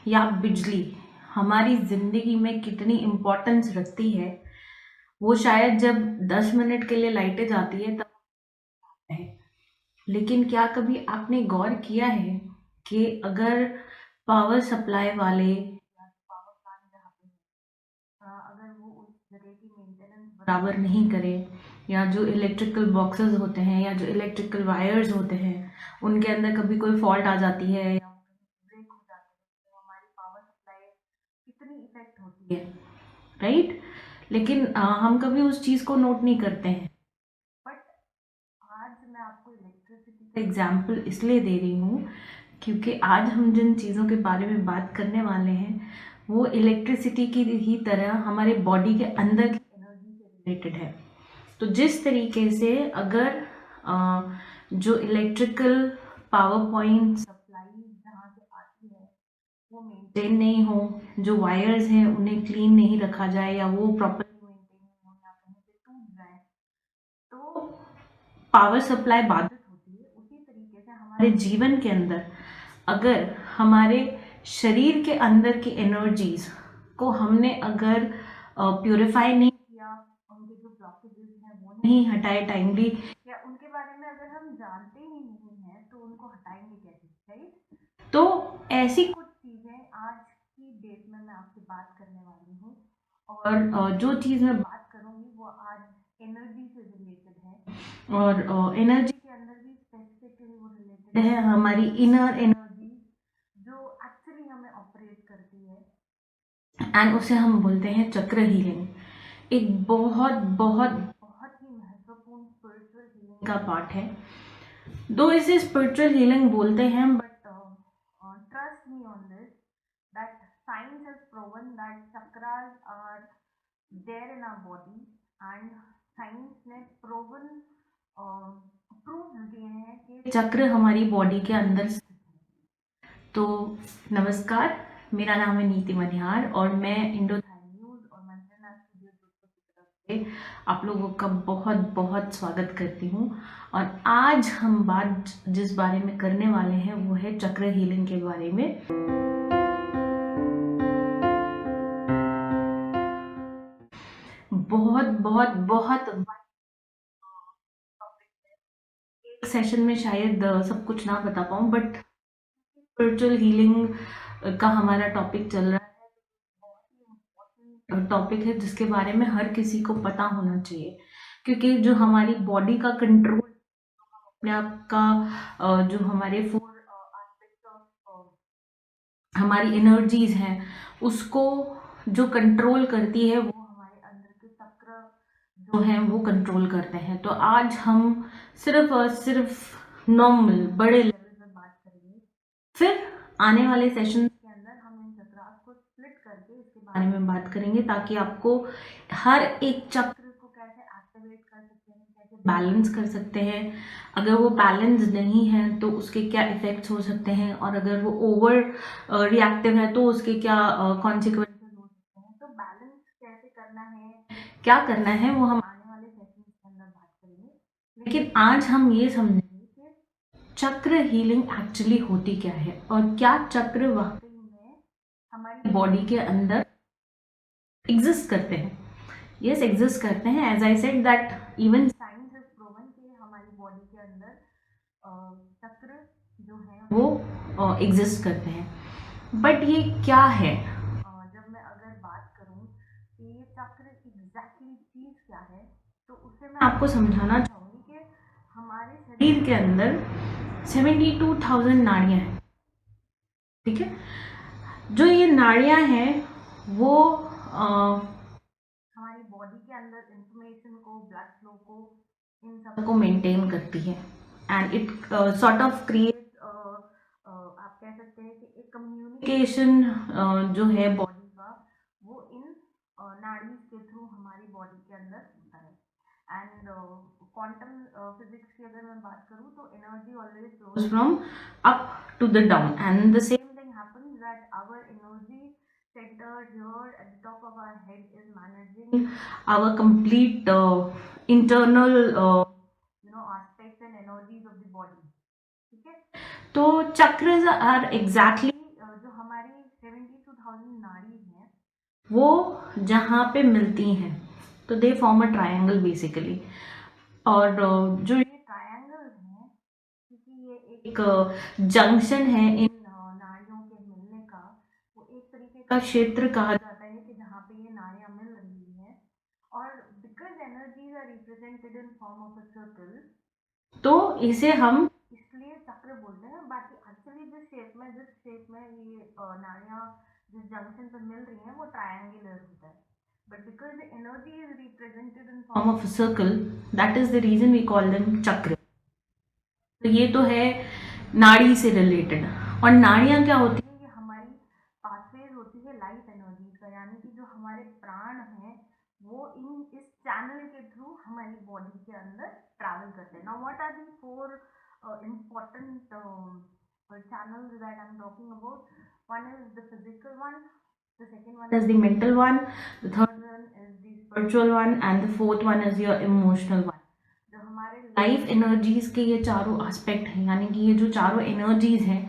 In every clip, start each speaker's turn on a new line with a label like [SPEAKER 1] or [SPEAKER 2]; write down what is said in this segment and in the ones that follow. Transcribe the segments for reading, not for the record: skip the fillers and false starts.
[SPEAKER 1] या बिजली हमारी ज़िंदगी में कितनी इम्पोर्टेंस रखती है, वो शायद जब 10 मिनट के लिए लाइटें जाती है तब है। लेकिन क्या कभी आपने गौर किया है कि अगर पावर सप्लाई वाले या पावर प्लांट जहाँ पे अगर वो उस जगह की मेंटेनेंस बराबर नहीं करे, या जो इलेक्ट्रिकल बॉक्सेस होते हैं या जो इलेक्ट्रिकल वायर्स होते हैं उनके अंदर कभी कोई फॉल्ट आ जाती है या ब्रेक हो जाती है, तो हमारी पावर सप्लाई कितनी इफेक्ट होती है, राइट? लेकिन हम कभी उस चीज़ को नोट नहीं करते हैं। बट आज मैं आपको इलेक्ट्रिसिटी का एग्जाम्पल इसलिए दे रही हूँ क्योंकि आज हम जिन चीज़ों के बारे में बात करने वाले हैं वो इलेक्ट्रिसिटी की ही तरह हमारे बॉडी के अंदर की एनर्जी से रिलेटेड है। तो जिस तरीके से अगर जो इलेक्ट्रिकल पावर पॉइंट सप्लाई जहाँ से आती है वो मेंटेन नहीं हो, जो वायर्स हैं उन्हें क्लीन नहीं रखा जाए या वो प्रॉपरली मेंटेन नहीं हो या कहीं पे टूट जाए तो पावर सप्लाई बाधित होती है। उसी तरीके से हमारे जीवन के अंदर अगर हमारे शरीर के अंदर की एनर्जीज को हमने अगर प्यूरिफाई नहीं किया, उनके जो ब्लॉकेजेस हैं वो नहीं हटाए टाइमली, या उनके बारे में अगर हम जानते ही नहीं हैं तो उनको हटाएंगे कैसे, राइट? तो ऐसी कुछ चीज़ें आज की डेट में मैं आपसे बात करने वाली हूँ। और जो चीज़ मैं बात करूँगी वो आज एनर्जी से रिलेटेड है। और एनर्जी के अंदर भी स्पेसिफिकली वो रिलेटेड है हमारी इनर एनर्जी जो एक्चुअली हमें ऑपरेट करती है, एंड उसे हम बोलते हैं चक्र हीलिंग। एक बहुत बहुत बहुत ही महत्वपूर्ण स्पिरिचुअल हीलिंग का पार्ट है। दो इसे स्पिरिचुअल हीलिंग बोलते हैं, but trust me on this that science has proven that chakras are there in our body, and science ने प्रूव किए हैं कि चक्र हमारी बॉडी के अंदर स्थित है। तो नमस्कार, मेरा नाम है नीति मनिहार और मैं इंडो न्यूज और मंत्रनाथ स्टूडियो जोधपुर की तरफ से आप लोगों का बहुत बहुत स्वागत करती हूँ। और आज हम बात जिस बारे में करने वाले हैं वो है चक्र हीलिंग के बारे में। बहुत बहुत बहुत एक सेशन में शायद सब कुछ ना बता पाऊँ, बट स्पिरिचुअल हीलिंग का हमारा टॉपिक चल रहा है। टॉपिक है जिसके बारे में हर किसी को पता होना चाहिए, क्योंकि जो हमारी बॉडी का कंट्रोल, अपने आप का जो हमारे फोर एस्पेक्ट ऑफ हमारी एनर्जीज हैं उसको जो कंट्रोल करती है वो हमारे अंदर के चक्र जो हैं वो कंट्रोल करते हैं। तो आज हम सिर्फ और सिर्फ नॉर्मल बड़े लेवल पे बात करेंगे। फिर आने वाले सेशन के अंदर हम इन चक्रास को स्प्लिट करके इसके बारे में बात करेंगे ताकि आपको हर एक चक्र को कैसे एक्टिवेट कर सकते हैं, कैसे बैलेंस कर सकते हैं, अगर वो बैलेंस नहीं है तो उसके क्या इफेक्ट्स हो सकते हैं, और अगर वो ओवर रिएक्टिव है तो उसके क्या कॉन्सिक्वेंसेस हो सकते हैं। तो बैलेंस कैसे करना है, क्या करना है, वो हम आने वाले सेशन के अंदर बात करेंगे। लेकिन आज हम ये समझेंगे कि चक्र हीलिंग एक्चुअली होती क्या है और क्या चक्र वाकई में हमारी बॉडी के अंदर एग्जिस्ट करते हैं। यस, एग्जिस्ट करते हैं। As I said that even science has proven कि हमारी बॉडी के अंदर चक्र जो है वो एग्जिस्ट करते हैं। बट ये क्या है? जब मैं अगर बात करूं कि ये चक्र एग्जैक्टली चीज क्या है तो उसे मैं आपको समझाना चाहूंगी कि हमारे शरीर के अंदर 72,000 नाड़ियां हैं, ठीक है? जो ये नाड़ियां हैं वो हमारी बॉडी के अंदर इंफॉर्मेशन को, ब्लड फ्लो को, इन सब को मेंटेन करती है, and it sort of create, आप कह सकते हैं कि एक कम्युनिकेशन जो है बॉडी का वो इन नाड़ीज के थ्रू हमारी बॉडी के अंदर होता है। एंड क्वांटम फिजिक्स की अगर मैं बात करूँ तो energy always flows from up to the down, and the same thing happens that our energy centered here at the top of our head is managing our complete internal aspects and energies of the body, ठीक है? तो चक्र are exactly जो हमारी 72,000 नाड़ी हैं वो जहाँ पे मिलती हैं तो they form a triangle basically. और जो ये ट्रायंगल है, क्योंकि ये एक जंक्शन है इन नाड़ियों के मिलने का, वो एक तरीके का क्षेत्र कहा जाता है कि जहाँ पे ये नाड़ियाँ मिल रही है। और because energies are represented in form of a circle, तो इसे हम इसलिए चक्र बोलते हैं। बाकी एक्चुअली जिस शेप में ये नाड़ियाँ जिस जंक्शन पर मिल रही हैं वो ट्रायंगुलर होता है, but because the energy is represented in form of a circle, that is the reason we call them chakra. तो ये तो है नाड़ी से रिलेटेड। और नाड़ियाँ क्या होती हैं, ये हमारी पाथवेज होती है लाइफ एनर्जी का, यानी कि जो हमारे प्राण हैं वो इस चैनल के थ्रू हमारी बॉडी के अंदर ट्रैवल करते हैं। Now what are the four important channels that I'm talking about? One is the physical one, the second one is the mental one, the third one is the spiritual one, and the fourth one is your emotional one. जो हमारे life energies के ये चारों aspect हैं, यानी कि ये जो चारों एनर्जीज हैं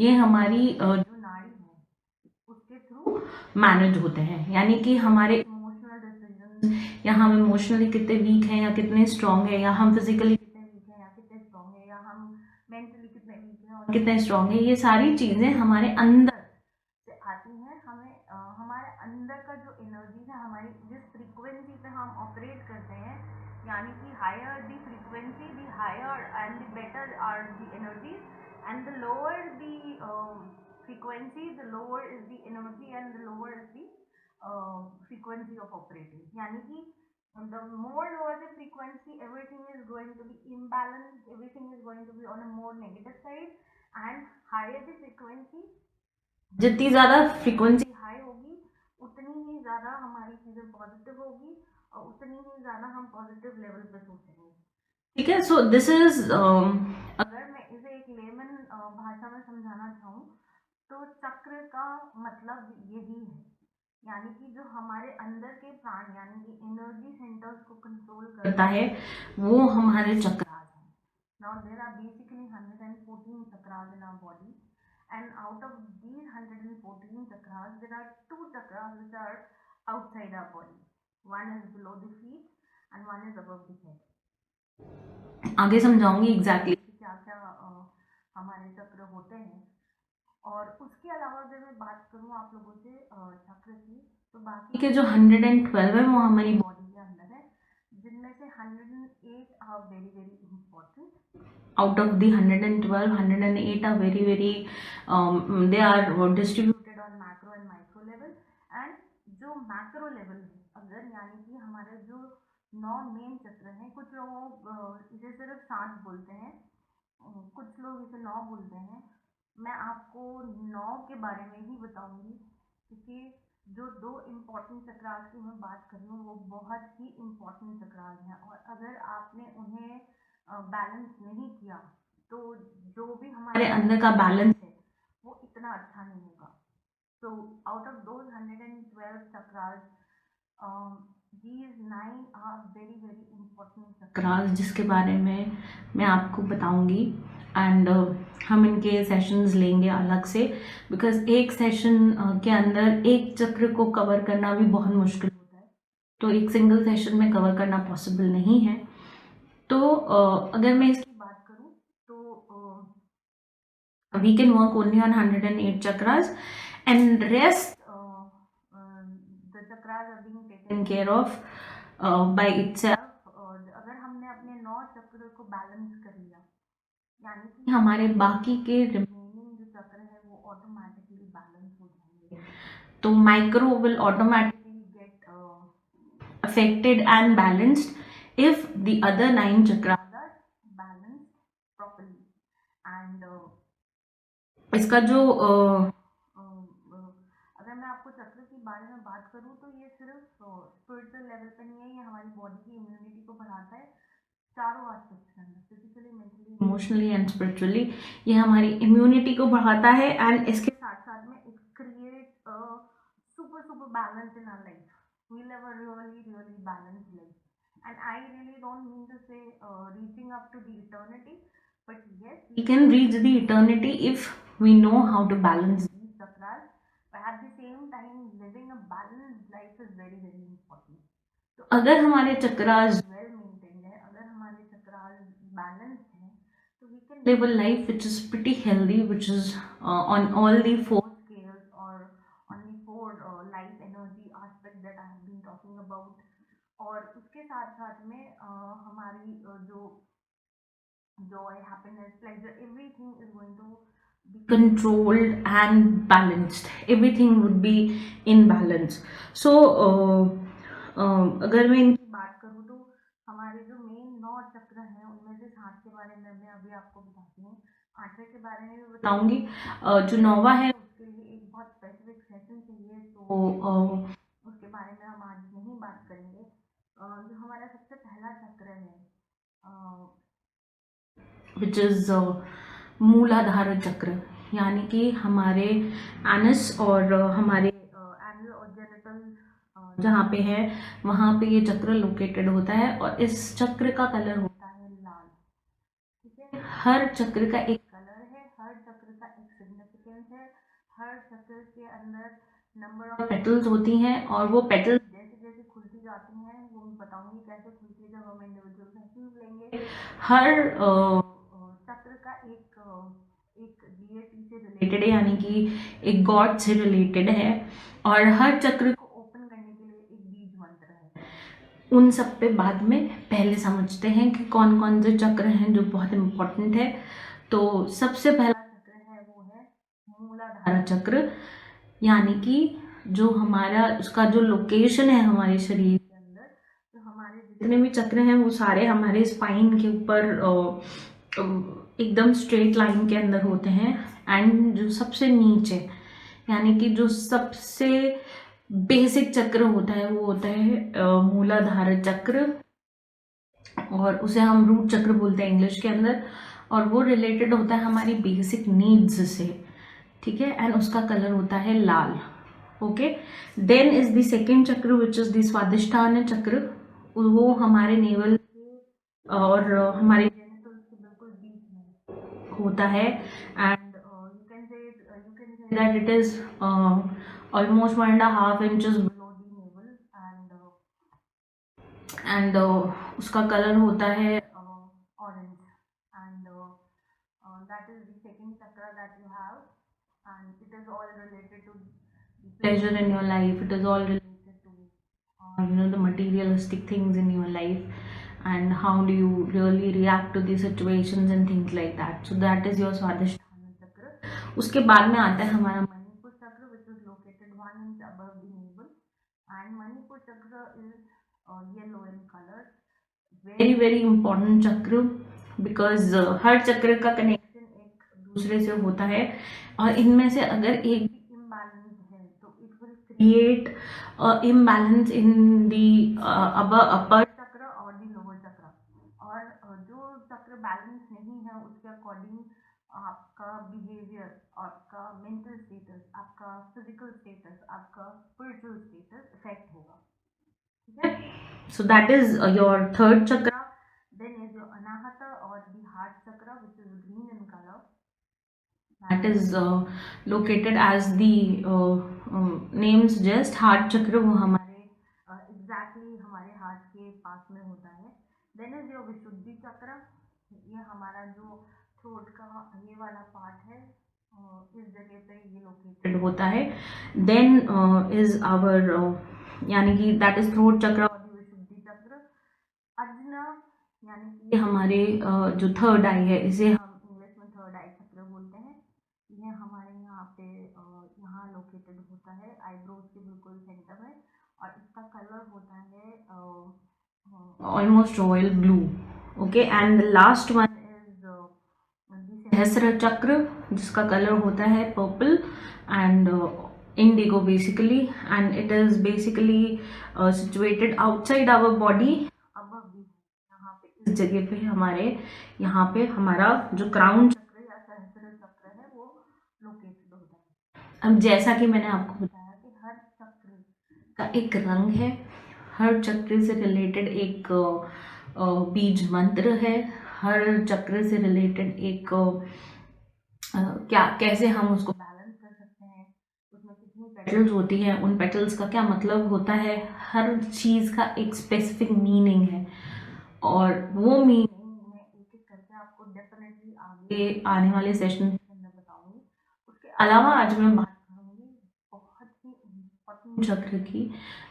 [SPEAKER 1] ये हमारी जो नाड़ी है उसके थ्रू मैनेज होते हैं। यानी कि हमारे इमोशनल डिसीजंस, या हम इमोशनली कितने वीक हैं या कितने स्ट्रांग है, या हम फिजिकली कितने वीक हैं या कितने स्ट्रांग है, या हम मेंटली कितने वीक हैं और कितने स्ट्रांग है, ये सारी चीज़ें हमारे अंदर से आती हैं। हमें हमारे अंदर का जो एनर्जी है, हमारी जिस फ्रीक्वेंसी पे हम ऑपरेट करते हैं, यानी कि higher the frequency the higher and the better are the energies, and the lower the frequency the lower is the energy and the lower is the frequency of operating. यानी कि the more lower the frequency, everything is going to be imbalanced, everything is going to be on a more negative side, and higher the frequency, जितनी ज़्यादा frequency high होगी उतनी ही ज़्यादा हमारी चीज़ें positive होगी और उतनी ही ज़्यादा हम पॉजिटिव लेवल पे सोचेंगे। ठीक है, सो दिस इज अगर मैं इसे एक लेमन भाषा में समझाना चाहूँ तो चक्र का मतलब यही है, यानी कि जो हमारे अंदर के प्राण यानी कि एनर्जी सेंटर्स को कंट्रोल करता है वो हमारे चक्रास हैं। Now there are basically 114 chakras in our body, and out of these 114 chakras there are two chakras which are outside our body. One is below the feet and one is above the head. आगे समझाऊंगी exactly क्या क्या हमारे चक्र होते हैं। और उसके अलावा अगर मैं बात करूँ आप लोगों से चक्र की, तो बाकी के जो 112 है वो हमारी बॉडी के अंदर है, जिनमें से 108 are very very important. out of the 112, 108 are very very they are distributed on macro and micro level। and जो macro level है अगर, यानी कि हमारे जो 9 मेन चक्र हैं, कुछ लोग इसे सिर्फ 7 बोलते हैं, कुछ लोग इसे 9 बोलते हैं। मैं आपको 9 के बारे में ही बताऊंगी, क्योंकि जो 2 इम्पोर्टेंट चक्रास की मैं बात कर रही हूँ वो बहुत ही इम्पोर्टेंट चक्रास हैं, और अगर आपने उन्हें बैलेंस नहीं किया तो जो भी हमारे अंदर का बैलेंस है वो इतना अच्छा नहीं होगा। So out of those 112 chakras, these 9 are very very important chakras जिसके बारे में मैं आपको बताऊंगी। एंड हम इनके सेशंस लेंगे अलग से, बिकॉज एक सेशन के अंदर एक चक्र को कवर करना भी बहुत मुश्किल होता है, तो एक सिंगल सेशन में कवर करना पॉसिबल नहीं है। तो अगर मैं इसकी बात करूं तो we can work only on 108 chakras, and rest the chakras are being taken care of by itself। अगर हमने अपने 9 चक्र को बैलेंस कर लिया, यानी कि हमारे बाकी के रिमेनिंग जो चक्र है वो ऑटोमेटिकली बैलेंस हो जाएंगे। तो micro will automatically gate affected and balanced if the other 9 chakras are balanced properly। and इसका जो अगर मैं आपको चक्र के बारे में बात करूँ तो ये सिर्फ स्पिरिचुअल लेवल पे नहीं है, ये हमारी बॉडी की इम्यूनिटी को बढ़ाता है चारों एस्पेक्ट्स के अंदर, physically, mentally, emotionally and spiritually. ये हमारी इम्यूनिटी को बढ़ाता है, एंड इसके साथ साथ में it create super super balance in our life. We live a really really balanced life, and I really don't mean to say reaching up to the eternity, but yes, we can reach the eternity if we know how to balance these chakras by at the same time living a balanced life is very very important. तो अगर हमारे chakras well maintained है, अगर हमारे chakras balanced है, तो we can live a life which is pretty healthy, which is on all the four scales or on the four life energy aspects that I have been talking about. और उसके साथ साथ में हमारी जो joy, happiness, pleasure, everything is going to be controlled and balanced. Everything would be in balance. So अगर मैं इनकी बात करूँ तो हमारे जो मेन 9 चक्र हैं उनमें से 7 के बारे में मैं अभी आपको बताती हूँ, 8वें के बारे में भी बताऊंगी। जो 9वां है उसके लिए एक बहुत स्पेसिफिक सेशन चाहिए, तो उसके बारे में हम आज नहीं बात करेंगे। जो हमारा सबसे पहला चक्र है विच इज़ मूलाधार चक्र, यानी कि हमारे एनस और हमारे एनल और जेनिटल जहाँ पे है वहाँ पे ये चक्र लोकेटेड होता है, और इस चक्र का कलर होता है लाल। ठीक है, हर चक्र का एक कलर है, हर चक्र का एक सिग्निफिकेंस है, हर चक्र के अंदर नंबर ऑफ पेटल्स होती हैं, और वो पेटल्स जैसे जैसे खुलती जाती हैं वो मैं बताऊंगी कैसे खुलती है जब हम इंडिविजुअल सेशंस लेंगे। हर चक्र का एक डीएटी से रिलेटेड है, यानी कि एक गॉड से रिलेटेड है, और हर चक्र को ओपन करने के लिए एक बीज मंत्र है। उन सब पे बाद में पहले समझते हैं कि कौन कौन से चक्र हैं जो बहुत इम्पोर्टेंट है। तो सबसे पहला चक्र है वो है मूलाधार चक्र, यानी कि जो हमारा उसका जो लोकेशन है हमारे शरीर के अंदर, तो हमारे जितने भी चक्र हैं वो सारे हमारे स्पाइन के ऊपर एकदम स्ट्रेट लाइन के अंदर होते हैं, एंड जो सबसे नीचे यानी कि जो सबसे बेसिक चक्र होता है वो होता है मूलाधार चक्र, और उसे हम रूट चक्र बोलते हैं इंग्लिश के अंदर, और वो रिलेटेड होता है हमारी बेसिक नीड्स से। ठीक है, एंड उसका कलर होता है लाल। Okay, then is the second chakra which is the स्वादिष्ठान चक्र, वो हमारे नेवल और हमारे जेनिटल्स के बिल्कुल बीच में होता है, and you can say that it is almost 1.5 inches below the naval, and उसका कलर होता है orange, and that is the second chakra that you have, and it is all related to pleasure in your life. It is all related to the materialistic things in your life, and how do you really react to the situations and things like that. So that is your swadhisthana chakra. उसके बाद में आता है हमारा मणिपुर चक्र, which is located 1 inch above the navel, and Manipur चक्र is yellow in color. Very very important चक्र, because हर चक्र का कनेक्शन एक दूसरे से होता है, और इनमें से अगर एक भी इम्बैलेंस है तो it will create imbalance in the upper chakra और दी लोअर चक्र, और जो चक्र बैलेंस नहीं है उसके अकॉर्डिंग आपका बिहेवियर, आपका मेंटल स्टेटस, आपका फिजिकल स्टेटस, आपका स्पिरिचुअल स्टेटस इफेक्ट होगा। ठीक है, so that is your third chakra. Then is your anahata or the heart chakra, which is green in color. That is located as the name suggests, heart chakra वो हमारे exactly हमारे heart के पास में होता है। Then is your विशुद्धि चक्र, ये हमारा जो थ्रोट का ये वाला पार्ट है, इस जगह पे ये लोकेटेड होता है। Then is our यानी कि दैट इज थ्रोट चक्र और विशुद्धि चक्र। अज्ना यानी कि ये हमारे जो थर्ड आई है, इसे हम इंग्लिश में थर्ड आई चक्र बोलते हैं। ये हमारे यहाँ पे यहाँ लोकेटेड होता है आईब्रोज के बिल्कुल सेंटर में, और इसका कलर होता है almost royal blue. Okay, and last one is सहस्त्र चक्र, जिसका कलर होता है purple and indigo basically, and it is basically situated outside our body above the, यहाँ पे इस जगह पे हमारे यहाँ पे हमारा जो क्राउन चक्र या सहस्त्र चक्र है वो लोकेटेड होता है। अब जैसा कि मैंने आपको बताया कि हर चक्र का एक रंग है, हर चक्र से रिलेटेड एक बीज मंत्र है, हर चक्र से रिलेटेड एक क्या कैसे हम उसको बैलेंस कर सकते हैं, उसमें कितनी पेटल्स होती हैं, उन पेटल्स का क्या मतलब होता है, हर चीज़ का एक स्पेसिफिक मीनिंग है, और वो मीनिंग मैं एक एक करके आपको डेफिनेटली आगे आने वाले सेशन के अंदर बताऊंगी। उसके अलावा आज मैं बात करूंगी बहुत ही इम्पोर्टेंट चक्र की,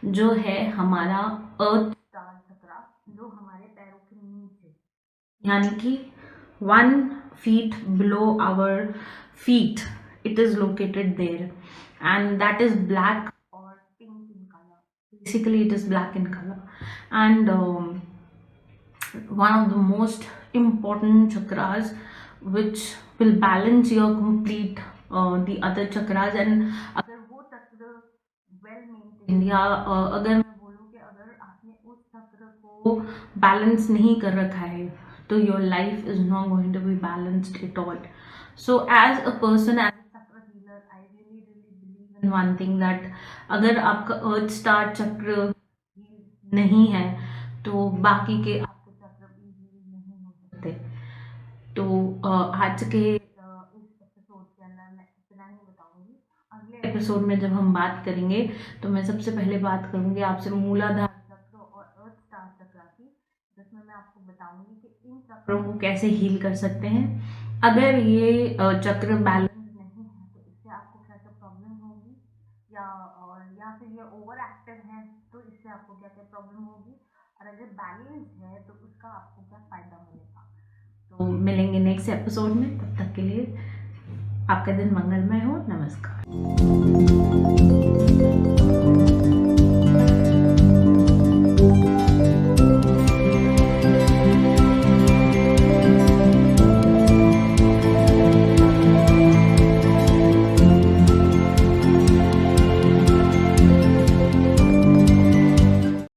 [SPEAKER 1] जो है हमारा अर्थ स्टार चक्रा, जो हमारे पैरों के नीचे, यानी कि 1 feet below our feet, it is located there, and that is black or pink in color. Basically it is black in color, and one of the most important chakras which will balance your complete the other chakras. And अगर वो चक्र well maintained, या अगर मैं बोलूँ कि अगर आपने उस चक्र को बैलेंस नहीं कर रखा है, तो your life is not going to be balanced at all. So as a person, as a chakra healer, I really believe in one thing, that अगर आपका अर्थ स्टार चक्र नहीं है, तो बाकी के आपके चक्र भी नहीं हो सकते। तो आज के इस एपिसोड के अंदर मैं इतना ही बताऊंगी। अगले एपिसोड में जब हम बात करेंगे, तो मैं सबसे पहले बात करूंगी आपसे मूलाधार चक्र और अर्थ स्टार चक्र की, जिसमें मैं आपको बताऊंगी कि इन चक्रों को कैसे हील कर सकते हैं। अगर ये चक्र बैलेंस नहीं है, तो इससे आपको क्या क्या प्रॉब्लम होगी, या फिर ये ओवर एक्टिव है, तो इससे आपको क्या क्या प्रॉब्लम होगी, और अगर बैलेंस है तो उसका आपको क्या फायदा मिलेगा। तो मिलेंगे नेक्स्ट एपिसोड में, तब तक के लिए आपका दिन मंगलमय हो। नमस्कार।